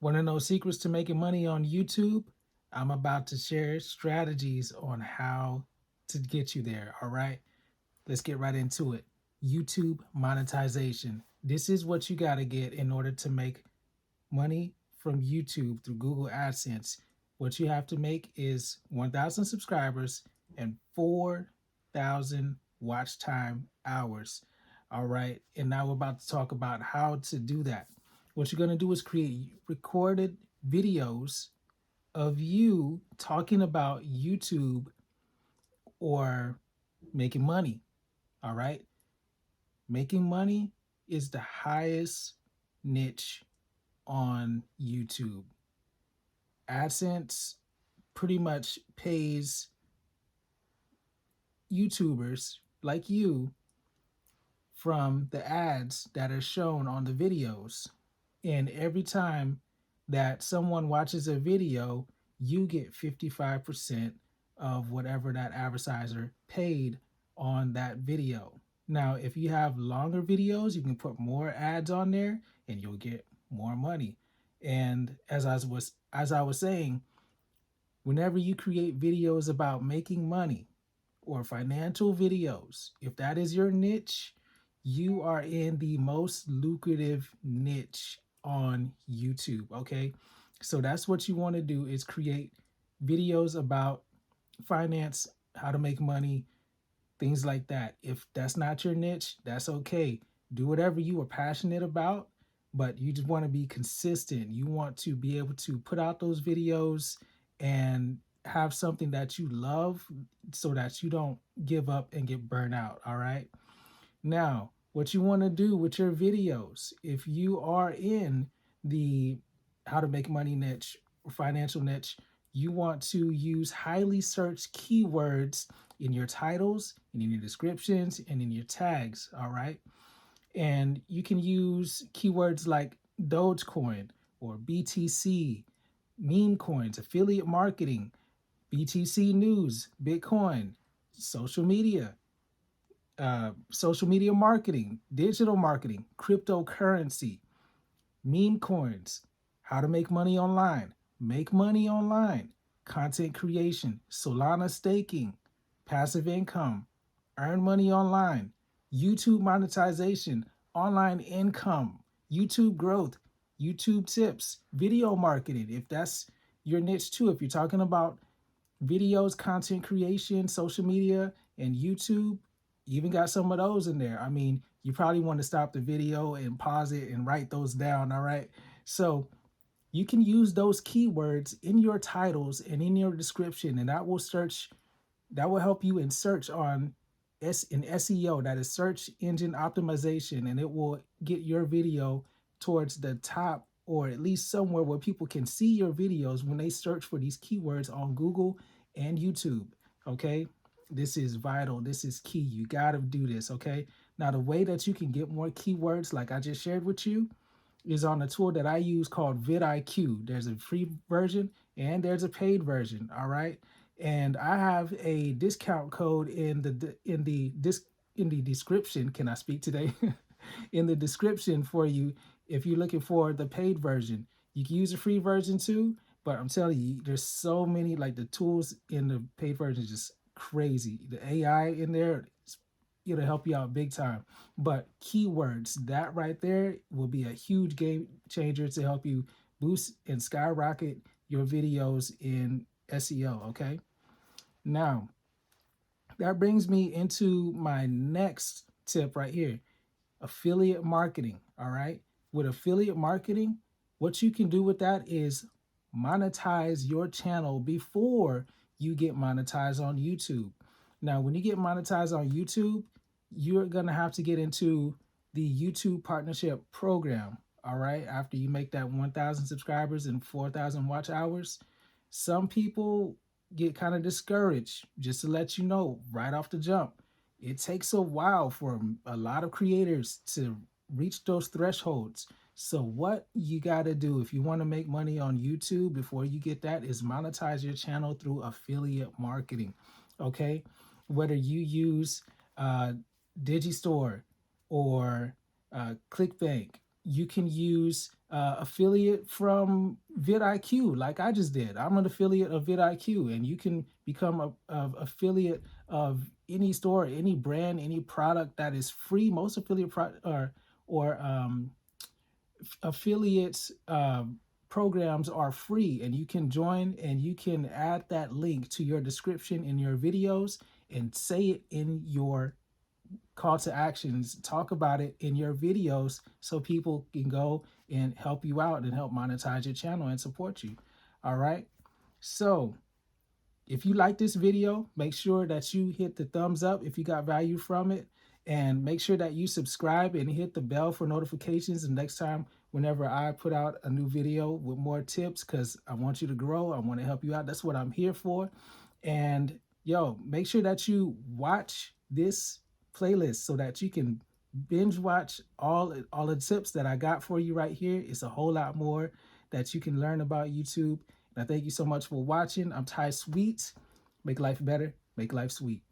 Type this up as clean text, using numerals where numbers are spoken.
Want to know secrets to making money on YouTube? I'm about to share strategies on how to get you there. All right, let's get right into it. YouTube monetization. This is what you got to get in order to make money from YouTube through Google AdSense. What you have to make is 1,000 subscribers and 4,000 watch time hours. All right. And now we're about to talk about how to do that. What you're going to do is create recorded videos of you talking about YouTube or making money. All right. Making money is the highest niche on YouTube. AdSense pretty much pays YouTubers like you from the ads that are shown on the videos. And every time that someone watches a video, you get 55% of whatever that advertiser paid on that video. Now, if you have longer videos, you can put more ads on there and you'll get more money. And as I was saying, whenever you create videos about making money or financial videos, if that is your niche, you are in the most lucrative niche on YouTube. Okay. So that's what you want to do is create videos about finance, how to make money, things like that. If that's not your niche, that's okay. Do whatever you are passionate about, but you just want to be consistent. You want to be able to put out those videos and have something that you love so that you don't give up and get burnt out. All right. Now, what you want to do with your videos, if you are in the how to make money niche or financial niche, you want to use highly searched keywords in your titles and in your descriptions and in your tags. All right. And you can use keywords like Dogecoin or BTC, meme coins, affiliate marketing, BTC news, Bitcoin, social media, social media marketing, digital marketing, cryptocurrency, meme coins, how to make money online, content creation, Solana staking, passive income, earn money online, YouTube monetization, online income, YouTube growth, YouTube tips, video marketing. If that's your niche too, if you're talking about videos, content creation, social media, and YouTube, you even got some of those in there. I mean, you probably want to stop the video and pause it and write those down. All right. So you can use those keywords in your titles and in your description, and that will help you in search on in SEO, that is search engine optimization, and it will get your video towards the top or at least somewhere where people can see your videos when they search for these keywords on Google and YouTube. Okay. This is vital. This is key. You got to do this. Okay. Now, the way that you can get more keywords, like I just shared with you, is on a tool that I use called vidIQ. There's a free version and there's a paid version. All right. And I have a discount code in the description. Can I speak today? In the description for you if you're looking for the paid version. You can use the free version too, but I'm telling you, there's so many, like the tools in the paid version is just crazy. The AI in there, it'll help you out big time. But keywords, that right there will be a huge game changer to help you boost and skyrocket your videos in SEO. Okay. Now, that brings me into my next tip right here, affiliate marketing. All right. With affiliate marketing, what you can do with that is monetize your channel before you get monetized on YouTube. Now, when you get monetized on YouTube, you're going to have to get into the YouTube partnership program. All right. After you make that 1,000 subscribers and 4,000 watch hours, some people get kind of discouraged. Just to let you know right off the jump, it takes a while for a lot of creators to reach those thresholds. So what you got to do if you want to make money on YouTube before you get that is monetize your channel through affiliate marketing. Okay. Whether you use Digistore or ClickBank, you can use affiliate from vidIQ, like I just did. I'm an affiliate of vidIQ, and you can become a affiliate of any store, any brand, any product that is free. Most affiliate or affiliates programs are free, and you can join and you can add that link to your description in your videos and say it in your call to actions. Talk about it in your videos so people can go and help you out and help monetize your channel and support you. All right. So if you like this video, make sure that you hit the thumbs up if you got value from it, and make sure that you subscribe and hit the bell for notifications the next time whenever I put out a new video with more tips, because I want you to grow. I want to help you out. That's what I'm here for. And yo, make sure that you watch this playlist so that you can binge watch all the tips that I got for you right here. It's a whole lot more that you can learn about YouTube. And I thank you so much for watching. I'm Ty Sweet. Make life better, make life sweet.